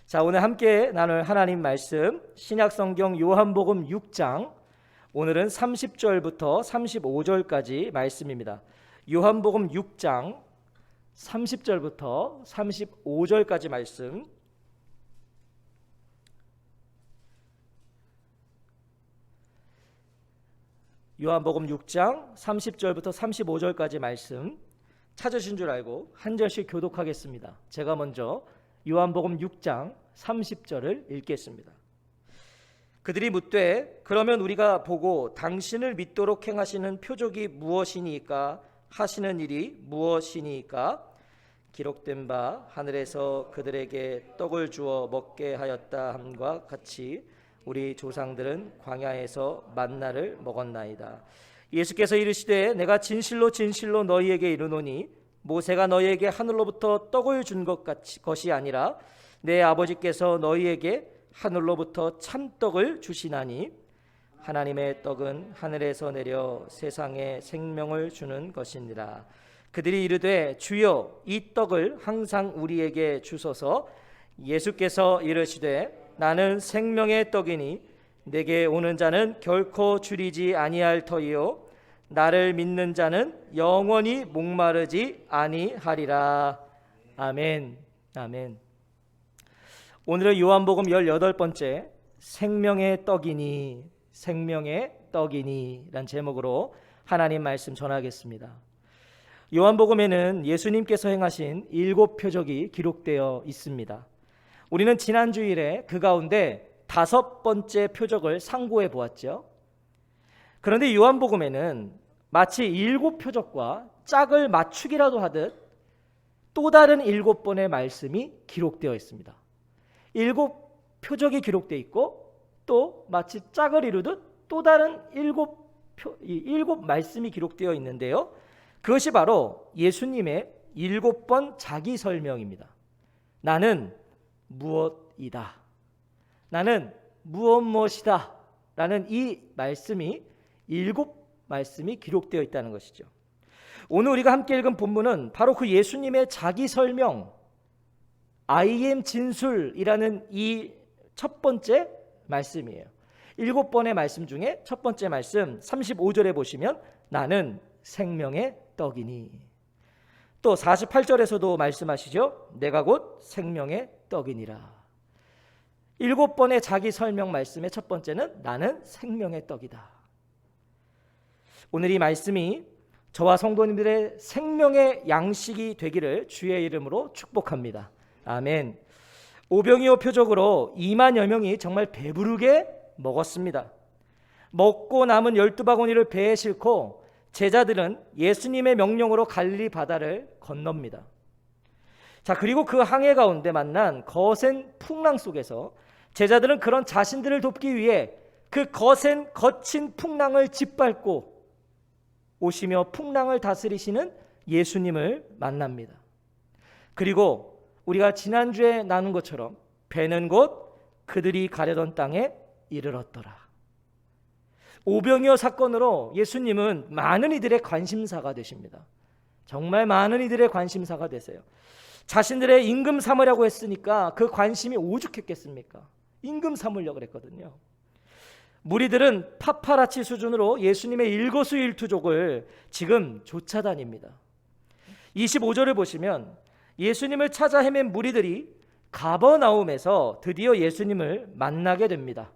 자, 오늘 함께 나눌 하나님 말씀 신약성경 요한복음 6장, 오늘은 30절부터 35절까지 말씀입니다. 요한복음 6장 30절부터 35절까지 말씀. 요한복음 6장 30절부터 35절까지 말씀 찾으신 줄 알고 한 절씩 교독하겠습니다. 제가 먼저 요한복음 6장 30절을 읽겠습니다. 그들이 묻되 그러면 우리가 보고 당신을 믿도록 행하시는 표적이 무엇이니까 하시는 일이 무엇이니까? 기록된 바 하늘에서 그들에게 떡을 주어 먹게 하였다 함과 같이 우리 조상들은 광야에서 만나를 먹었나이다. 예수께서 이르시되 내가 진실로 진실로 너희에게 이르노니 모세가 너희에게 하늘로부터 떡을 준 것이 아니라 내 아버지께서 너희에게 하늘로부터 참떡을 주시나니 하나님의 떡은 하늘에서 내려 세상에 생명을 주는 것이니라. 그들이 이르되 주여 이 떡을 항상 우리에게 주소서. 예수께서 이르시되 나는 생명의 떡이니 내게 오는 자는 결코 줄이지 아니할 터이요 나를 믿는 자는 영원히 목마르지 아니하리라. 아멘. 아멘. 오늘은 요한복음 18번째 생명의 떡이니 라는 제목으로 하나님 말씀 전하겠습니다. 요한복음에는 예수님께서 행하신 7표적이 기록되어 있습니다. 우리는 지난 주일에 그 가운데 5번째 표적을 상고해 보았죠. 그런데 요한복음에는 마치 7표적과 짝을 맞추기라도 하듯 또 다른 7번의 말씀이 기록되어 있습니다. 7표적이 기록되어 있고 또 마치 짝을 이루듯 또 다른 7 말씀이 기록되어 있는데요. 그것이 바로 예수님의 7번 자기 설명입니다. 나는 무엇이다. 나는 무엇이다. 라는 이 말씀이 7말씀이 기록되어 있다는 것이죠. 오늘 우리가 함께 읽은 본문은 바로 그 예수님의 자기 설명, I am 진술이라는 이 첫 번째 말씀이에요. 7번의 말씀 중에 첫 번째 말씀 35절에 보시면 나는 생명의 떡이니, 또 48절에서도 말씀하시죠. 내가 곧 생명의 떡이니라. 7번의 자기 설명 말씀의 첫 번째는 나는 생명의 떡이다. 오늘 이 말씀이 저와 성도님들의 생명의 양식이 되기를 주의 이름으로 축복합니다. 아멘. 오병이어 표적으로 2만여 명이 정말 배부르게 먹었습니다. 먹고 남은 12바구니를 배에 싣고 제자들은 예수님의 명령으로 갈릴리 바다를 건넙니다. 자, 그리고 그 항해 가운데 만난 거센 풍랑 속에서 제자들은 그런 자신들을 돕기 위해 그 거친 풍랑을 짓밟고 오시며 풍랑을 다스리시는 예수님을 만납니다. 그리고 우리가 지난주에 나눈 것처럼 배는 곧 그들이 가려던 땅에 이르렀더라. 오병이어 사건으로 예수님은 많은 이들의 관심사가 되십니다. 정말 많은 이들의 관심사가 되세요. 자신들의 임금 삼으려고 했으니까 그 관심이 오죽했겠습니까? 임금 삼으려고 그랬거든요. 무리들은 파파라치 수준으로 예수님의 일거수일투족을 지금 쫓아다닙니다. 25절을 보시면 예수님을 찾아 헤맨 무리들이 가버나움에서 드디어 예수님을 만나게 됩니다.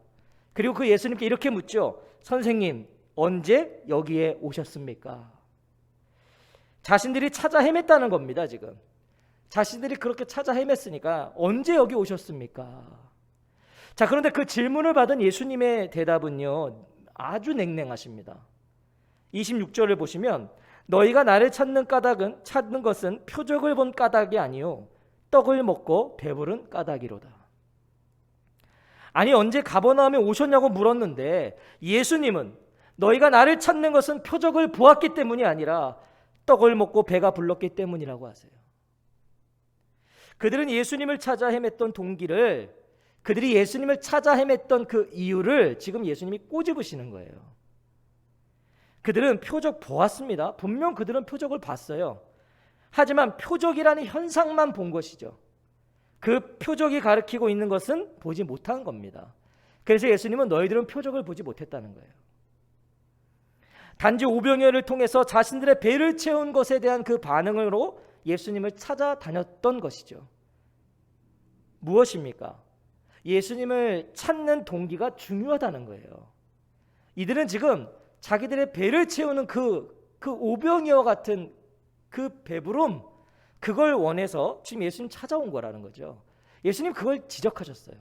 그리고 그 예수님께 이렇게 묻죠. 선생님, 언제 여기에 오셨습니까? 자신들이 찾아 헤맸다는 겁니다. 지금 자신들이 그렇게 찾아 헤맸으니까 언제 여기 오셨습니까? 자, 그런데 그 질문을 받은 예수님의 대답은요, 아주 냉랭하십니다. 26절을 보시면 너희가 나를 찾는 것은 표적을 본 까닭이 아니요 떡을 먹고 배부른 까닭이로다. 아니, 언제 가버나움에 오셨냐고 물었는데 예수님은 너희가 나를 찾는 것은 표적을 보았기 때문이 아니라 떡을 먹고 배가 불렀기 때문이라고 하세요. 그들은 예수님을 찾아 헤맸던 동기를, 그들이 예수님을 찾아 헤맸던 그 이유를 지금 예수님이 꼬집으시는 거예요. 그들은 표적 보았습니다. 분명 그들은 표적을 봤어요. 하지만 표적이라는 현상만 본 것이죠. 그 표적이 가리키고 있는 것은 보지 못한 겁니다. 그래서 예수님은 너희들은 표적을 보지 못했다는 거예요. 단지 오병이어를 통해서 자신들의 배를 채운 것에 대한 그 반응으로 예수님을 찾아다녔던 것이죠. 무엇입니까? 예수님을 찾는 동기가 중요하다는 거예요. 이들은 지금 자기들의 배를 채우는 그 오병이어 같은 그 배부름, 그걸 원해서 지금 예수님 찾아온 거라는 거죠. 예수님 그걸 지적하셨어요.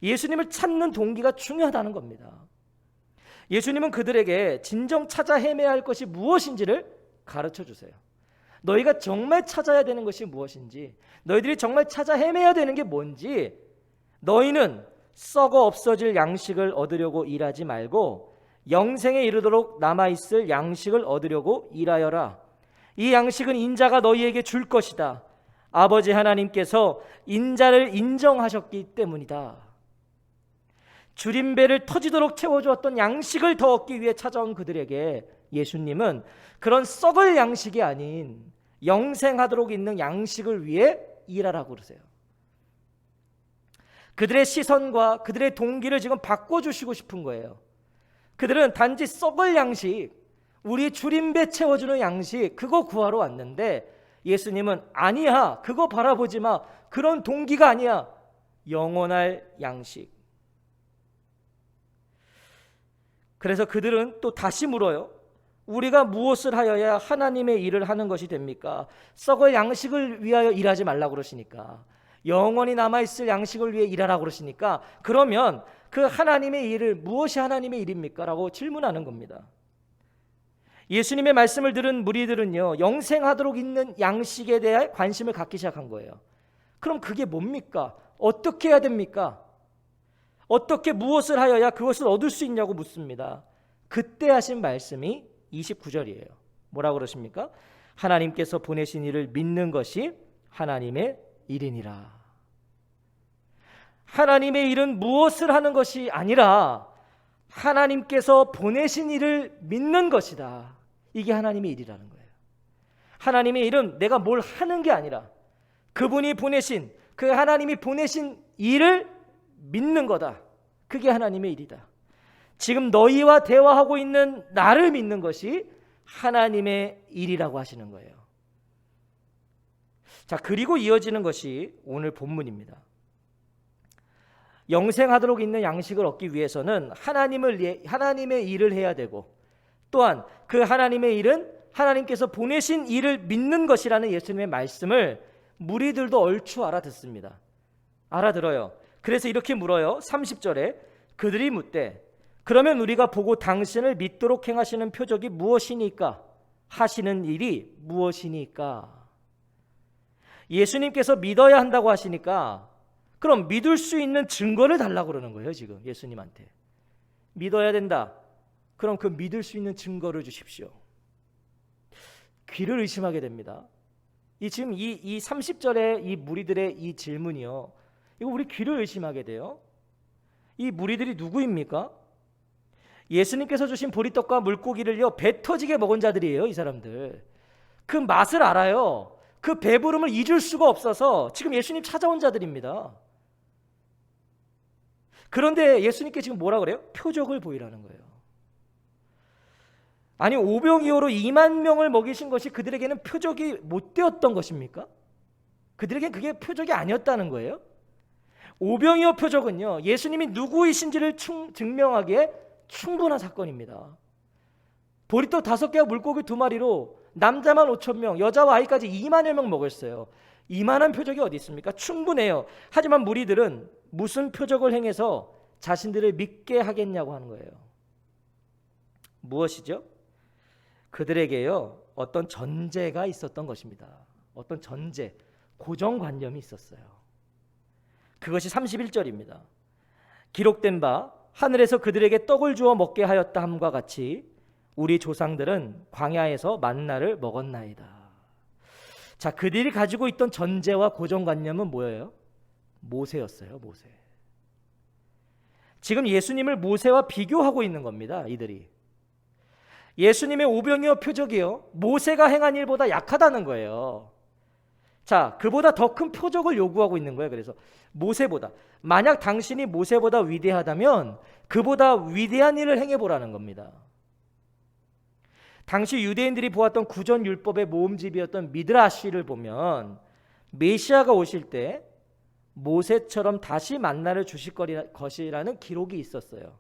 예수님을 찾는 동기가 중요하다는 겁니다. 예수님은 그들에게 진정 찾아 헤매야 할 것이 무엇인지를 가르쳐 주세요. 너희가 정말 찾아야 되는 것이 무엇인지, 너희들이 정말 찾아 헤매야 되는 게 뭔지, 너희는 썩어 없어질 양식을 얻으려고 일하지 말고 영생에 이르도록 남아있을 양식을 얻으려고 일하여라. 이 양식은 인자가 너희에게 줄 것이다. 아버지 하나님께서 인자를 인정하셨기 때문이다. 줄임배를 터지도록 채워주었던 양식을 더 얻기 위해 찾아온 그들에게 예수님은 그런 썩을 양식이 아닌 영생하도록 있는 양식을 위해 일하라고 그러세요. 그들의 시선과 그들의 동기를 지금 바꿔주시고 싶은 거예요. 그들은 단지 썩을 양식, 우리 줄임배 채워주는 양식, 그거 구하러 왔는데 예수님은 아니야, 그거 바라보지 마, 그런 동기가 아니야, 영원할 양식. 그래서 그들은 또 다시 물어요. 우리가 무엇을 하여야 하나님의 일을 하는 것이 됩니까? 썩을 양식을 위하여 일하지 말라고 그러시니까, 영원히 남아있을 양식을 위해 일하라고 그러시니까, 그러면 그 하나님의 일을 무엇이 하나님의 일입니까? 라고 질문하는 겁니다. 예수님의 말씀을 들은 무리들은요, 영생하도록 있는 양식에 대해 관심을 갖기 시작한 거예요. 그럼 그게 뭡니까? 어떻게 해야 됩니까? 어떻게 무엇을 하여야 그것을 얻을 수 있냐고 묻습니다. 그때 하신 말씀이 29절이에요. 뭐라고 그러십니까? 하나님께서 보내신 이를 믿는 것이 하나님의 일이니라. 하나님의 일은 무엇을 하는 것이 아니라 하나님께서 보내신 일을 믿는 것이다. 이게 하나님의 일이라는 거예요. 하나님의 일은 내가 뭘 하는 게 아니라 그분이 보내신, 그 하나님이 보내신 일을 믿는 거다. 그게 하나님의 일이다. 지금 너희와 대화하고 있는 나를 믿는 것이 하나님의 일이라고 하시는 거예요. 자, 그리고 이어지는 것이 오늘 본문입니다. 영생하도록 있는 양식을 얻기 위해서는 하나님의 일을 해야 되고, 또한 그 하나님의 일은 하나님께서 보내신 일을 믿는 것이라는 예수님의 말씀을 무리들도 얼추 알아듣습니다. 알아들어요. 그래서 이렇게 물어요. 30절에 그들이 묻되 그러면 우리가 보고 당신을 믿도록 행하시는 표적이 무엇이니까? 하시는 일이 무엇이니까? 예수님께서 믿어야 한다고 하시니까 그럼 믿을 수 있는 증거를 달라고 그러는 거예요. 지금 예수님한테 믿어야 된다. 그럼 그 믿을 수 있는 증거를 주십시오. 귀를 의심하게 됩니다. 지금 이 30절의 이 무리들의 이 질문이요, 이거 우리 귀를 의심하게 돼요. 이 무리들이 누구입니까? 예수님께서 주신 보리떡과 물고기를요 배 터지게 먹은 자들이에요. 이 사람들 그 맛을 알아요. 그 배부름을 잊을 수가 없어서 지금 예수님 찾아온 자들입니다. 그런데 예수님께 지금 뭐라 그래요? 표적을 보이라는 거예요. 아니, 오병이어로 2만 명을 먹이신 것이 그들에게는 표적이 못 되었던 것입니까? 그들에게는 그게 표적이 아니었다는 거예요. 오병이어 표적은요, 예수님이 누구이신지를 증명하기에 충분한 사건입니다. 보리떡 5개와 물고기 2마리로 남자만 5,000명, 여자와 아이까지 2만여 명 먹었어요. 이만한 표적이 어디 있습니까? 충분해요. 하지만 무리들은 무슨 표적을 행해서 자신들을 믿게 하겠냐고 하는 거예요. 무엇이죠? 그들에게요 어떤 전제가 있었던 것입니다. 어떤 전제, 고정관념이 있었어요. 그것이 31절입니다. 기록된 바 하늘에서 그들에게 떡을 주어 먹게 하였다 함과 같이 우리 조상들은 광야에서 만나를 먹었나이다. 자, 그들이 가지고 있던 전제와 고정관념은 뭐예요? 모세였어요. 모세. 지금 예수님을 모세와 비교하고 있는 겁니다. 이들이. 예수님의 오병이어 표적이요 모세가 행한 일보다 약하다는 거예요. 자, 그보다 더 큰 표적을 요구하고 있는 거예요. 그래서 모세보다, 만약 당신이 모세보다 위대하다면 그보다 위대한 일을 행해보라는 겁니다. 당시 유대인들이 보았던 구전 율법의 모음집이었던 미드라시를 보면 메시아가 오실 때 모세처럼 다시 만나를 주실 것이라는 기록이 있었어요.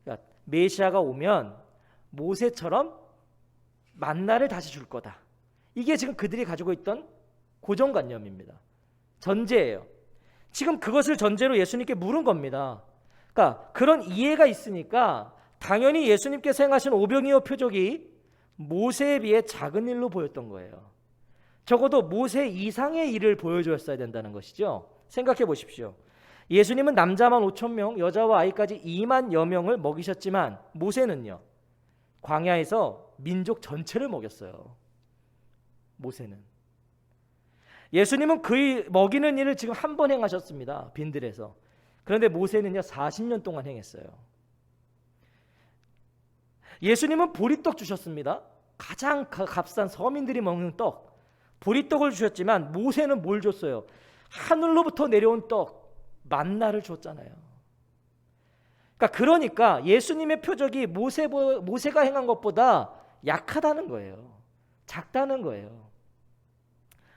그러니까 메시아가 오면 모세처럼 만나를 다시 줄 거다. 이게 지금 그들이 가지고 있던 고정관념입니다. 전제예요. 지금 그것을 전제로 예수님께 물은 겁니다. 그러니까 그런 이해가 있으니까 당연히 예수님께서 행하신 오병이어 표적이 모세에 비해 작은 일로 보였던 거예요. 적어도 모세 이상의 일을 보여주었어야 된다는 것이죠. 생각해 보십시오. 예수님은 남자만 5,000명, 여자와 아이까지 2만여 명을 먹이셨지만 모세는요, 광야에서 민족 전체를 먹였어요. 모세는. 예수님은 그 먹이는 일을 지금 한 번 행하셨습니다. 빈들에서. 그런데 모세는요 40년 동안 행했어요. 예수님은 보리떡 주셨습니다. 가장 값싼 서민들이 먹는 떡, 보리떡을 주셨지만 모세는 뭘 줬어요? 하늘로부터 내려온 떡, 만나를 줬잖아요. 그러니까 예수님의 표적이 모세가 행한 것보다 약하다는 거예요. 작다는 거예요.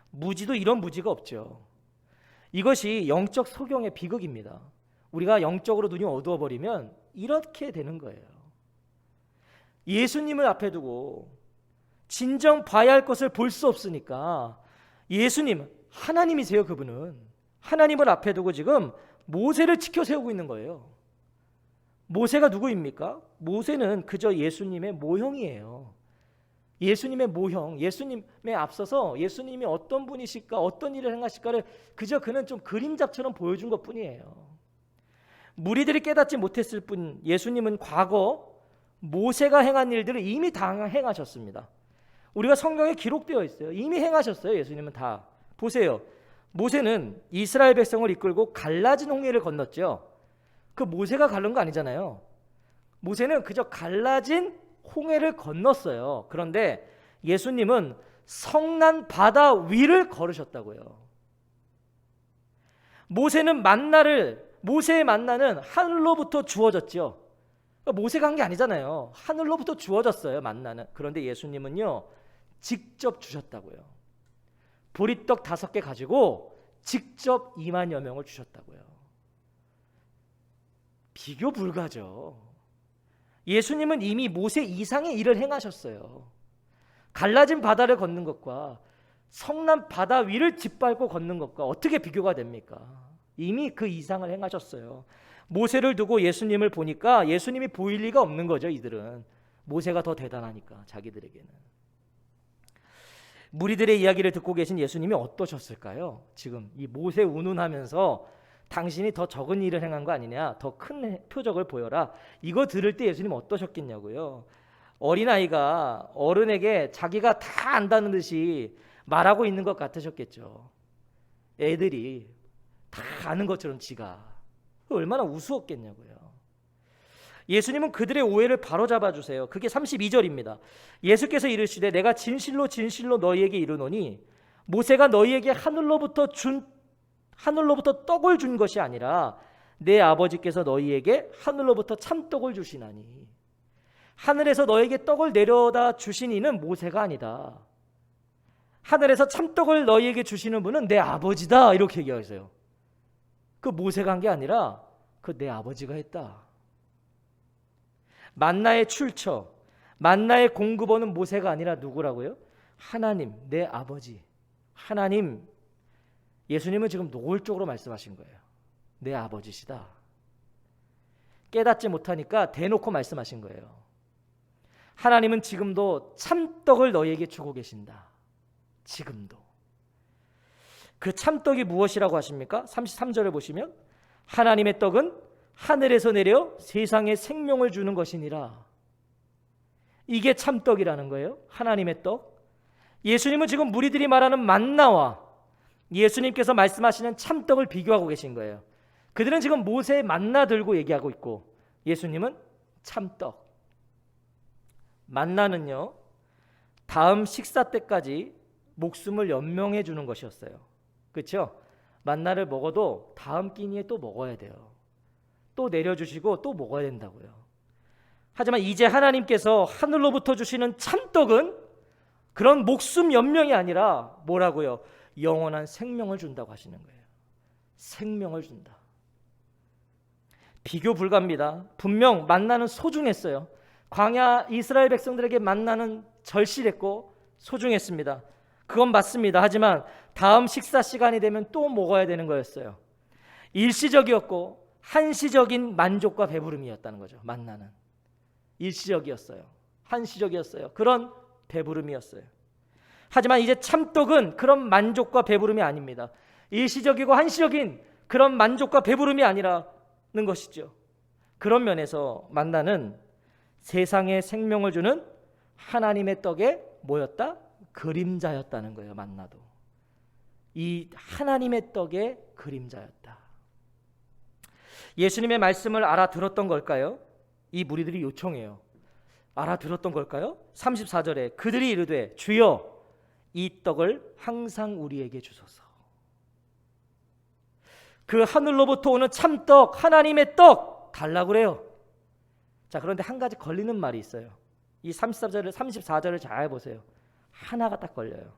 무지도 이런 무지가 없죠. 이것이 영적 소경의 비극입니다. 우리가 영적으로 눈이 어두워버리면 이렇게 되는 거예요. 예수님을 앞에 두고 진정 봐야 할 것을 볼 수 없으니까 예수님, 하나님이세요. 그분은 하나님을 앞에 두고 지금 모세를 지켜 세우고 있는 거예요. 모세가 누구입니까? 모세는 그저 예수님의 모형이에요. 예수님의 모형, 예수님에 앞서서 예수님이 어떤 분이실까, 어떤 일을 행하실까를 그저 그는 좀 그림잡처럼 보여준 것뿐이에요. 무리들이 깨닫지 못했을 뿐 예수님은 과거 모세가 행한 일들을 이미 다 행하셨습니다. 우리가 성경에 기록되어 있어요. 이미 행하셨어요. 예수님은 다. 보세요. 모세는 이스라엘 백성을 이끌고 갈라진 홍해를 건넜죠. 그 모세가 갈른 거 아니잖아요. 모세는 그저 갈라진 홍해를 건넜어요. 그런데 예수님은 성난 바다 위를 걸으셨다고요. 모세의 만나는 하늘로부터 주어졌죠. 모세가 한 게 아니잖아요. 하늘로부터 주어졌어요, 만나는. 그런데 예수님은요, 직접 주셨다고요. 보리떡 5개 가지고 직접 2만여 명을 주셨다고요. 비교 불가죠. 예수님은 이미 모세 이상의 일을 행하셨어요. 갈라진 바다를 걷는 것과 성난 바다 위를 짓밟고 걷는 것과 어떻게 비교가 됩니까? 이미 그 이상을 행하셨어요. 모세를 두고 예수님을 보니까 예수님이 보일 리가 없는 거죠. 이들은 모세가 더 대단하니까 자기들에게는. 무리들의 이야기를 듣고 계신 예수님이 어떠셨을까요? 지금 이 모세 운운하면서 당신이 더 적은 일을 행한 거 아니냐, 더 큰 표적을 보여라, 이거 들을 때 예수님 어떠셨겠냐고요. 어린아이가 어른에게 자기가 다 안다는 듯이 말하고 있는 것 같으셨겠죠. 애들이 다 아는 것처럼 지가 얼마나 우스웠겠냐고요. 예수님은 그들의 오해를 바로잡아 주세요. 그게 32절입니다. 예수께서 이르시되 내가 진실로 진실로 너희에게 이르노니 모세가 너희에게 하늘로부터 떡을 준 것이 아니라 내 아버지께서 너희에게 하늘로부터 참떡을 주시나니. 하늘에서 너에게 떡을 내려다 주신 이는 모세가 아니다. 하늘에서 참떡을 너희에게 주시는 분은 내 아버지다. 이렇게 얘기하세요. 그 모세가 한 게 아니라 그 내 아버지가 했다. 만나의 출처, 만나의 공급원은 모세가 아니라 누구라고요? 하나님, 내 아버지. 하나님. 예수님은 지금 노골적으로 말씀하신 거예요. 내 아버지시다. 깨닫지 못하니까 대놓고 말씀하신 거예요. 하나님은 지금도 참떡을 너희에게 주고 계신다. 지금도. 그 참떡이 무엇이라고 하십니까? 33절을 보시면 하나님의 떡은 하늘에서 내려 세상에 생명을 주는 것이니라. 이게 참떡이라는 거예요. 하나님의 떡. 예수님은 지금 무리들이 말하는 만나와 예수님께서 말씀하시는 참떡을 비교하고 계신 거예요. 그들은 지금 모세의 만나 들고 얘기하고 있고 예수님은 참떡. 만나는요, 다음 식사 때까지 목숨을 연명해 주는 것이었어요. 그렇죠? 만나를 먹어도 다음 끼니에 또 먹어야 돼요. 또 내려주시고 또 먹어야 된다고요. 하지만 이제 하나님께서 하늘로부터 주시는 참떡은 그런 목숨 연명이 아니라 뭐라고요? 영원한 생명을 준다고 하시는 거예요. 생명을 준다. 비교 불가합니다. 분명 만나는 소중했어요. 광야 이스라엘 백성들에게 만나는 절실했고 소중했습니다. 그건 맞습니다. 하지만 다음 식사 시간이 되면 또 먹어야 되는 거였어요. 일시적이었고 한시적인 만족과 배부름이었다는 거죠. 만나는 일시적이었어요. 한시적이었어요. 그런 배부름이었어요. 하지만 이제 참떡은 그런 만족과 배부름이 아닙니다. 일시적이고 한시적인 그런 만족과 배부름이 아니라는 것이죠. 그런 면에서 만나는 세상에 생명을 주는 하나님의 떡에 뭐였다? 그림자였다는 거예요. 만나도 이 하나님의 떡의 그림자였다. 예수님의 말씀을 알아들었던 걸까요? 이 무리들이 요청해요. 알아들었던 걸까요? 34절에 그들이 이르되 주여 이 떡을 항상 우리에게 주소서. 그 하늘로부터 오는 참떡 하나님의 떡 달라고 그래요. 자, 그런데 한 가지 걸리는 말이 있어요. 이 34절을 잘 보세요. 하나가 딱 걸려요.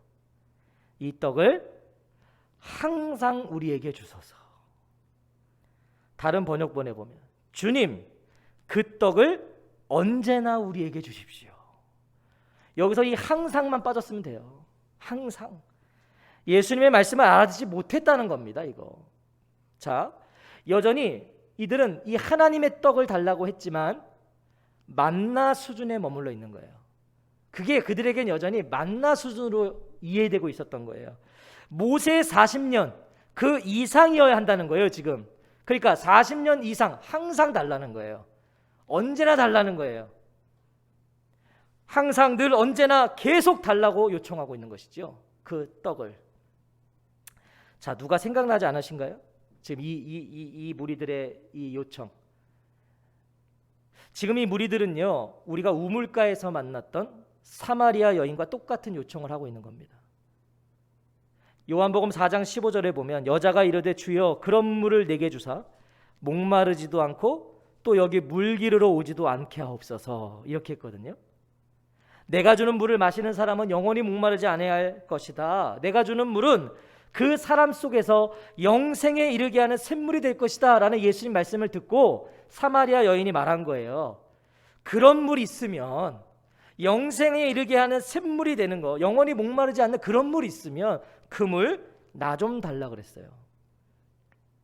이 떡을 항상 우리에게 주소서. 다른 번역본에 보면 주님 그 떡을 언제나 우리에게 주십시오. 여기서 이 항상만 빠졌으면 돼요. 항상. 예수님의 말씀을 알아듣지 못했다는 겁니다. 이거. 자, 여전히 이들은 이 하나님의 떡을 달라고 했지만 만나 수준에 머물러 있는 거예요. 그게 그들에겐 여전히 만나 수준으로 이해되고 있었던 거예요. 모세 40년 그 이상이어야 한다는 거예요. 지금. 그러니까 40년 이상 항상 달라는 거예요. 언제나 달라는 거예요. 항상 늘 언제나 계속 달라고 요청하고 있는 것이죠. 그 떡을. 자, 누가 생각나지 않으신가요? 지금 이 무리들의 이 요청. 지금 이 무리들은요, 우리가 우물가에서 만났던 사마리아 여인과 똑같은 요청을 하고 있는 겁니다. 요한복음 4장 15절에 보면 여자가 이르되 주여 그런 물을 내게 주사 목마르지도 않고 또 여기 물 기르러 오지도 않게 하옵소서 이렇게 했거든요. 내가 주는 물을 마시는 사람은 영원히 목마르지 아니할 할 것이다. 내가 주는 물은 그 사람 속에서 영생에 이르게 하는 샘물이 될 것이다 라는 예수님 말씀을 듣고 사마리아 여인이 말한 거예요. 그런 물이 있으면 영생에 이르게 하는 샘물이 되는 거, 영원히 목마르지 않는 그런 물이 있으면 그 물 나 좀 달라 그랬어요.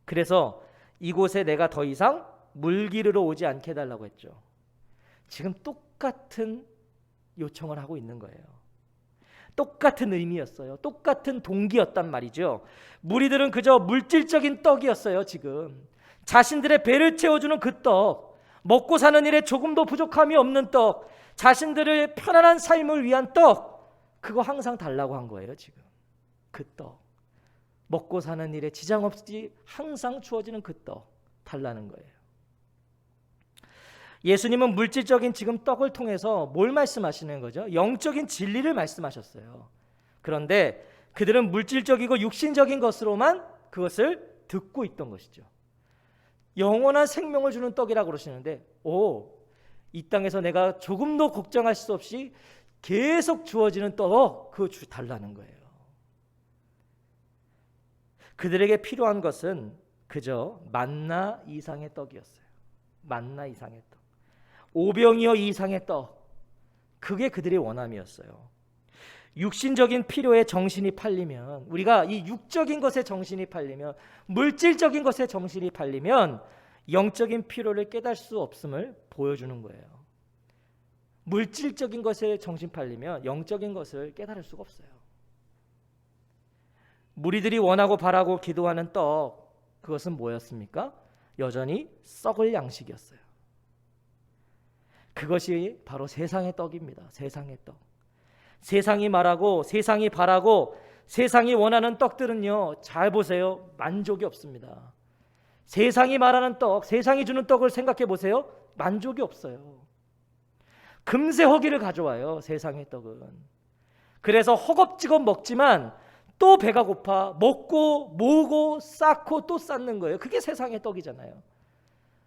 그래서 이곳에 내가 더 이상 물 기르러 오지 않게 해달라고 했죠. 지금 똑같은 요청을 하고 있는 거예요. 똑같은 의미였어요. 똑같은 동기였단 말이죠. 무리들은 그저 물질적인 떡이었어요. 지금 자신들의 배를 채워주는 그 떡, 먹고 사는 일에 조금도 부족함이 없는 떡, 자신들의 편안한 삶을 위한 떡, 그거 항상 달라고 한 거예요. 지금 그 떡, 먹고 사는 일에 지장 없이 항상 주어지는 그 떡 달라는 거예요. 예수님은 물질적인 지금 떡을 통해서 뭘 말씀하시는 거죠? 영적인 진리를 말씀하셨어요. 그런데 그들은 물질적이고 육신적인 것으로만 그것을 듣고 있던 것이죠. 영원한 생명을 주는 떡이라고 그러시는데, 이 땅에서 내가 조금도 걱정할 수 없이 계속 주어지는 떡, 그거 달라는 거예요. 그들에게 필요한 것은 그저 만나 이상의 떡이었어요. 만나 이상의 떡, 오병이어 이상의 떡, 그게 그들의 원함이었어요. 육신적인 필요에 정신이 팔리면, 우리가 이 육적인 것에 정신이 팔리면, 물질적인 것에 정신이 팔리면 영적인 필요를 깨달을 수 없음을 보여주는 거예요. 물질적인 것에 정신 팔리면 영적인 것을 깨달을 수가 없어요. 무리들이 원하고 바라고 기도하는 떡, 그것은 뭐였습니까? 여전히 썩을 양식이었어요. 그것이 바로 세상의 떡입니다. 세상의 떡. 세상이 말하고 세상이 바라고 세상이 원하는 떡들은요, 잘 보세요. 만족이 없습니다. 세상이 말하는 떡, 세상이 주는 떡을 생각해 보세요. 만족이 없어요. 금세 허기를 가져와요. 세상의 떡은. 그래서 허겁지겁 먹지만 또 배가 고파 먹고 모으고 쌓고 또 쌓는 거예요. 그게 세상의 떡이잖아요.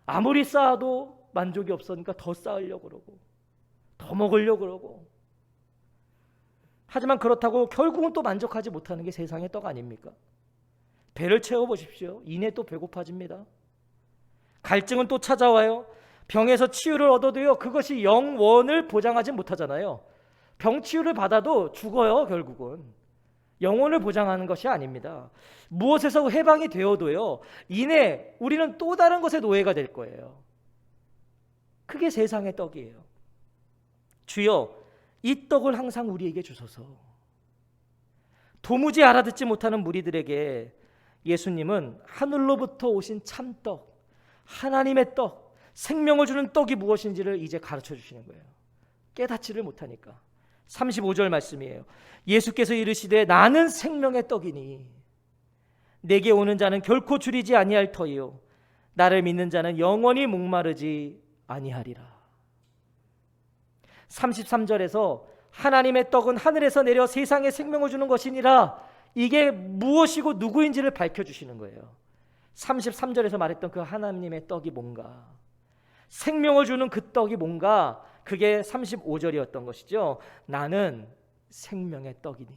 아무리 쌓아도 만족이 없으니까 더 쌓으려고 그러고 더 먹으려고 그러고. 하지만 그렇다고 결국은 또 만족하지 못하는 게 세상의 떡 아닙니까? 배를 채워보십시오. 이내 또 배고파집니다. 갈증은 또 찾아와요. 병에서 치유를 얻어도요, 그것이 영원을 보장하지 못하잖아요. 병 치유를 받아도 죽어요. 결국은 영혼을 보장하는 것이 아닙니다. 무엇에서 해방이 되어도요, 이내 우리는 또 다른 것의 노예가 될 거예요. 그게 세상의 떡이에요. 주여, 이 떡을 항상 우리에게 주소서. 도무지 알아듣지 못하는 무리들에게 예수님은 하늘로부터 오신 참떡, 하나님의 떡, 생명을 주는 떡이 무엇인지를 이제 가르쳐 주시는 거예요. 깨닫지를 못하니까. 35절 말씀이에요. 예수께서 이르시되 나는 생명의 떡이니 내게 오는 자는 결코 줄이지 아니할 터이요 나를 믿는 자는 영원히 목마르지 아니하리라. 33절에서 하나님의 떡은 하늘에서 내려 세상에 생명을 주는 것이니라, 이게 무엇이고 누구인지를 밝혀주시는 거예요. 33절에서 말했던 그 하나님의 떡이 뭔가, 생명을 주는 그 떡이 뭔가, 그게 35절이었던 것이죠. 나는 생명의 떡이니,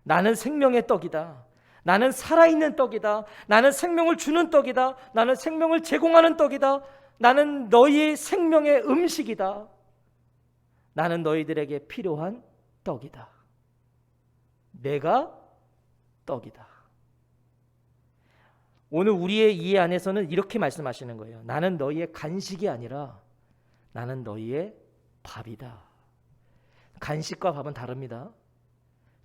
나는 생명의 떡이다, 나는 살아있는 떡이다, 나는 생명을 주는 떡이다, 나는 생명을 제공하는 떡이다, 나는 너희의 생명의 음식이다, 나는 너희들에게 필요한 떡이다, 내가 떡이다. 오늘 우리의 이해 안에서는 이렇게 말씀하시는 거예요. 나는 너희의 간식이 아니라 나는 너희의 밥이다. 간식과 밥은 다릅니다.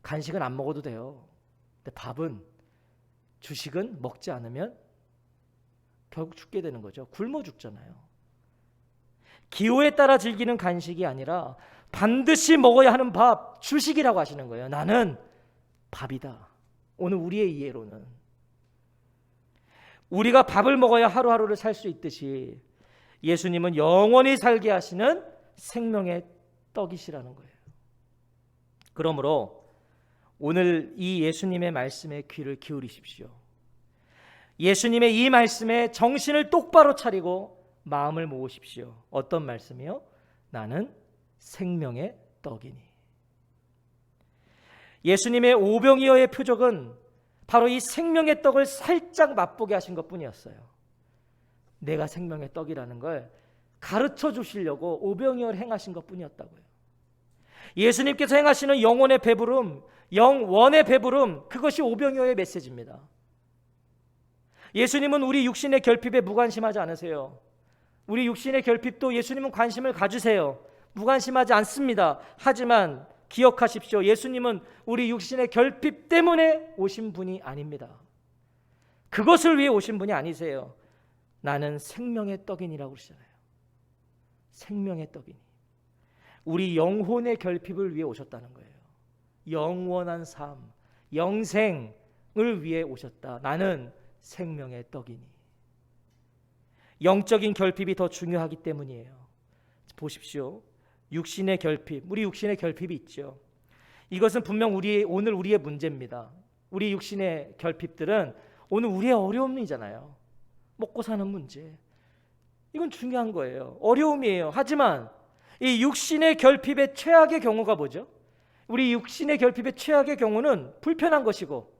간식은 안 먹어도 돼요. 근데 밥은, 주식은 먹지 않으면 결국 죽게 되는 거죠. 굶어 죽잖아요. 기호에 따라 즐기는 간식이 아니라 반드시 먹어야 하는 밥, 주식이라고 하시는 거예요. 나는 밥이다. 오늘 우리의 이해로는 우리가 밥을 먹어야 하루하루를 살 수 있듯이 예수님은 영원히 살게 하시는 생명의 떡이시라는 거예요. 그러므로 오늘 이 예수님의 말씀에 귀를 기울이십시오. 예수님의 이 말씀에 정신을 똑바로 차리고 마음을 모으십시오. 어떤 말씀이요? 나는 생명의 떡이니. 예수님의 오병이어의 표적은 바로 이 생명의 떡을 살짝 맛보게 하신 것뿐이었어요. 내가 생명의 떡이라는 걸 가르쳐 주시려고 오병이어를 행하신 것뿐이었다고요. 예수님께서 행하시는 영혼의 배부름, 영원의 배부름, 그것이 오병이어의 메시지입니다. 예수님은 우리 육신의 결핍에 무관심하지 않으세요. 우리 육신의 결핍도 예수님은 관심을 가주세요. 무관심하지 않습니다. 하지만 기억하십시오. 예수님은 우리 육신의 결핍 때문에 오신 분이 아닙니다. 그것을 위해 오신 분이 아니세요. 나는 생명의 떡이니라고 그러시잖아요. 생명의 떡이니. 우리 영혼의 결핍을 위해 오셨다는 거예요. 영원한 삶, 영생을 위해 오셨다. 나는 생명의 떡이니. 영적인 결핍이 더 중요하기 때문이에요. 보십시오. 육신의 결핍, 우리 육신의 결핍이 있죠. 이것은 분명 오늘 우리의 문제입니다. 우리 육신의 결핍들은 오늘 우리의 어려움이잖아요. 먹고 사는 문제. 이건 중요한 거예요. 어려움이에요. 하지만 이 육신의 결핍의 최악의 경우가 뭐죠? 우리 육신의 결핍의 최악의 경우는 불편한 것이고,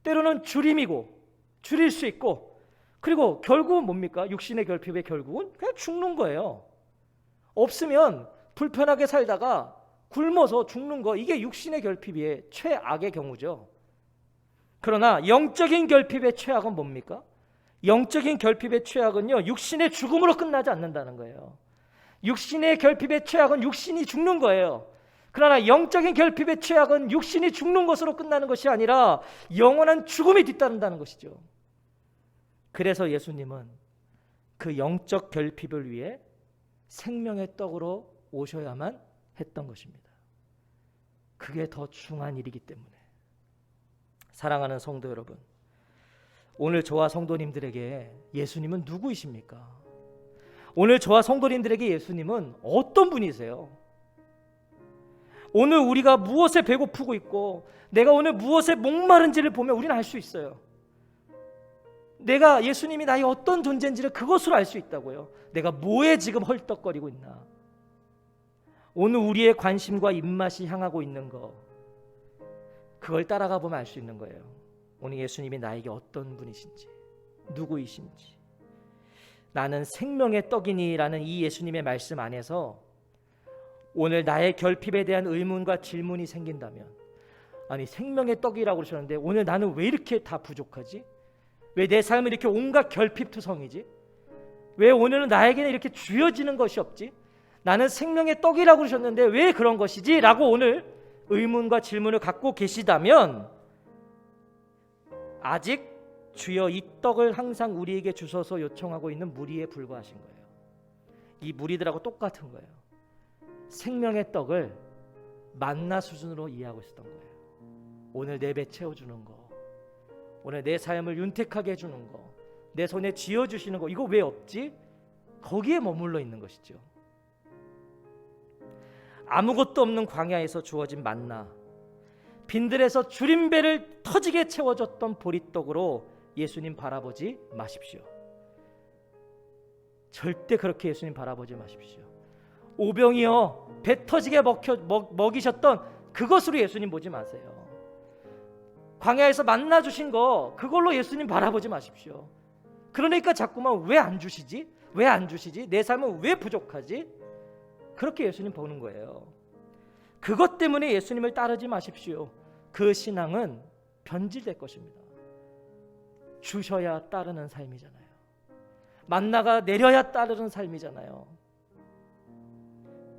때로는 줄임이고, 줄일 수 있고, 그리고 결국은 뭡니까? 육신의 결핍의 결국은 그냥 죽는 거예요. 없으면 불편하게 살다가 굶어서 죽는 거, 이게 육신의 결핍의 최악의 경우죠. 그러나 영적인 결핍의 최악은 뭡니까? 영적인 결핍의 최악은요, 육신의 죽음으로 끝나지 않는다는 거예요. 육신의 결핍의 최악은 육신이 죽는 거예요. 그러나 영적인 결핍의 최악은 육신이 죽는 것으로 끝나는 것이 아니라 영원한 죽음이 뒤따른다는 것이죠. 그래서 예수님은 그 영적 결핍을 위해 생명의 떡으로 오셔야만 했던 것입니다. 그게 더 중요한 일이기 때문에. 사랑하는 성도 여러분, 오늘 저와 성도님들에게 예수님은 누구이십니까? 오늘 저와 성도님들에게 예수님은 어떤 분이세요? 오늘 우리가 무엇에 배고프고 있고 내가 오늘 무엇에 목마른지를 보면 우리는 알 수 있어요. 내가 예수님이 나의 어떤 존재인지를 그것으로 알 수 있다고요. 내가 뭐에 지금 헐떡거리고 있나. 오늘 우리의 관심과 입맛이 향하고 있는 거, 그걸 따라가 보면 알 수 있는 거예요. 오늘 예수님이 나에게 어떤 분이신지, 누구이신지. 나는 생명의 떡이니라는 이 예수님의 말씀 안에서 오늘 나의 결핍에 대한 의문과 질문이 생긴다면, 아니 생명의 떡이라고 그러셨는데 오늘 나는 왜 이렇게 다 부족하지? 왜 내 삶은 이렇게 온갖 결핍투성이지? 왜 오늘은 나에게는 이렇게 주어지는 것이 없지? 나는 생명의 떡이라고 그러셨는데 왜 그런 것이지? 라고 오늘 의문과 질문을 갖고 계시다면 아직 주여 이 떡을 항상 우리에게 주셔서 요청하고 있는 무리에 불과하신 거예요. 이 무리들하고 똑같은 거예요. 생명의 떡을 만나 수준으로 이해하고 있었던 거예요. 오늘 내 배 채워주는 거, 오늘 내 삶을 윤택하게 해주는 거, 내 손에 쥐어주시는 거, 이거 왜 없지? 거기에 머물러 있는 것이죠. 아무것도 없는 광야에서 주어진 만나, 빈들에서 줄임배를 터지게 채워줬던 보리떡으로 예수님 바라보지 마십시오. 절대 그렇게 예수님 바라보지 마십시오. 오병이어 배 터지게 먹이셨던 그것으로 예수님 보지 마세요. 광야에서 만나 주신 거, 그걸로 예수님 바라보지 마십시오. 그러니까 자꾸만 왜 안 주시지? 왜 안 주시지? 내 삶은 왜 부족하지? 그렇게 예수님 보는 거예요. 그것 때문에 예수님을 따르지 마십시오. 그 신앙은 변질될 것입니다. 주셔야 따르는 삶이잖아요. 만나가 내려야 따르는 삶이잖아요.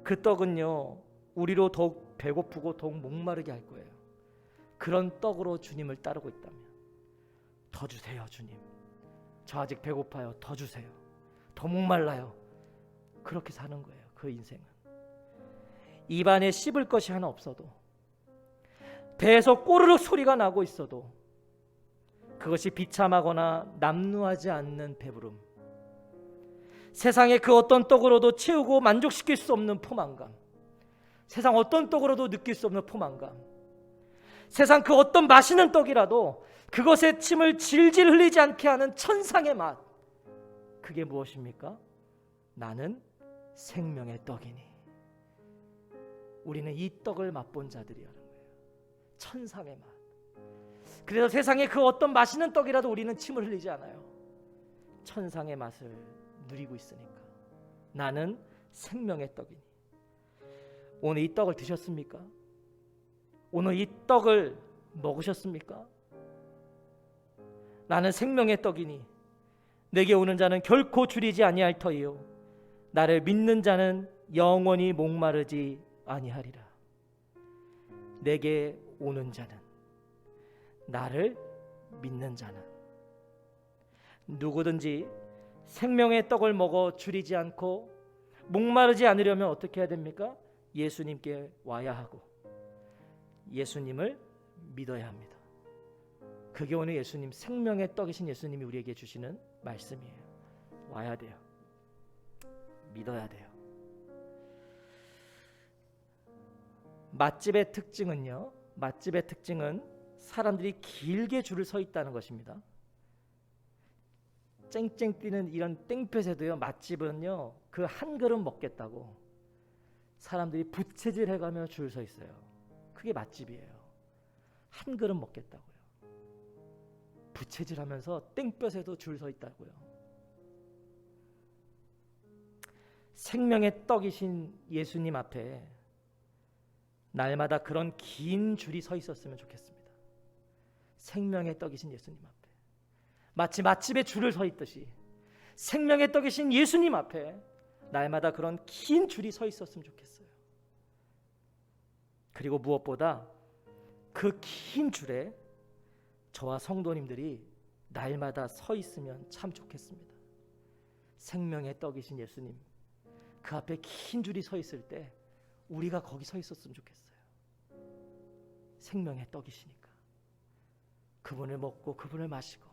그 떡은요, 우리로 더욱 배고프고 더욱 목마르게 할 거예요. 그런 떡으로 주님을 따르고 있다면 더 주세요. 주님, 저 아직 배고파요. 더 주세요. 더 목말라요. 그렇게 사는 거예요. 그 인생은 입안에 씹을 것이 하나 없어도, 배에서 꼬르륵 소리가 나고 있어도 그것이 비참하거나 남루하지 않는 배부름, 세상의 그 어떤 떡으로도 채우고 만족시킬 수 없는 포만감, 세상 어떤 떡으로도 느낄 수 없는 포만감, 세상 그 어떤 맛있는 떡이라도 그것에 침을 질질 흘리지 않게 하는 천상의 맛, 그게 무엇입니까? 나는 생명의 떡이니. 우리는 이 떡을 맛본 자들이라는 거예요. 천상의 맛. 그래서 세상에 그 어떤 맛있는 떡이라도 우리는 침을 흘리지 않아요. 천상의 맛을 누리고 있으니까. 나는 생명의 떡이니. 오늘 이 떡을 드셨습니까? 오늘 이 떡을 먹으셨습니까? 나는 생명의 떡이니 내게 오는 자는 결코 줄이지 아니할 터이요 나를 믿는 자는 영원히 목마르지 아니하리라. 내게 오는 자는, 나를 믿는 자는, 누구든지 생명의 떡을 먹어 줄이지 않고 목마르지 않으려면 어떻게 해야 됩니까? 예수님께 와야 하고 예수님을 믿어야 합니다. 그게 오늘 예수님, 생명의 떡이신 예수님이 우리에게 주시는 말씀이에요. 와야 돼요. 믿어야 돼요. 맛집의 특징은요, 맛집의 특징은 사람들이 길게 줄을 서 있다는 것입니다. 쨍쨍 뛰는 이런 땡볕에도요, 맛집은요, 그 한 그릇 먹겠다고 사람들이 부채질 해가며 줄 서 있어요. 그게 맛집이에요. 한 그릇 먹겠다고요. 부채질하면서 땡볕에도 줄 서 있다고요. 생명의 떡이신 예수님 앞에 날마다 그런 긴 줄이 서 있었으면 좋겠습니다. 생명의 떡이신 예수님 앞에 마치 맛집에 줄을 서 있듯이 생명의 떡이신 예수님 앞에 날마다 그런 긴 줄이 서 있었으면 좋겠어요. 그리고 무엇보다 그 긴 줄에 저와 성도님들이 날마다 서 있으면 참 좋겠습니다. 생명의 떡이신 예수님, 그 앞에 긴 줄이 서 있을 때 우리가 거기 서 있었으면 좋겠어요. 생명의 떡이시니까 그분을 먹고 그분을 마시고,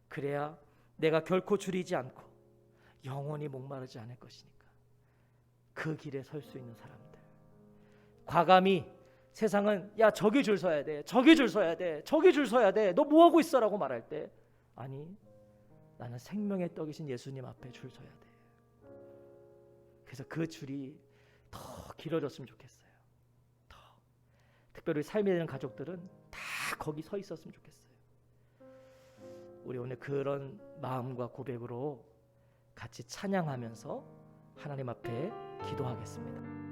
그래야 내가 결코 줄이지 않고 영원히 목마르지 않을 것이니까 그 길에 설 수 있는 사람들, 과감히 세상은 야 저기 줄 서야 돼, 저기 줄 서야 돼, 저기 줄 서야 돼, 너 뭐 하고 있어라고 말할 때 아니 나는 생명의 떡이신 예수님 앞에 줄 서야 돼. 그래서 그 줄이 더 길어졌으면 좋겠어요. 더 특별히 삶이 되는 가족들은 다 거기 서 있었으면 좋겠어요. 우리 오늘 그런 마음과 고백으로 같이 찬양하면서 하나님 앞에 기도하겠습니다.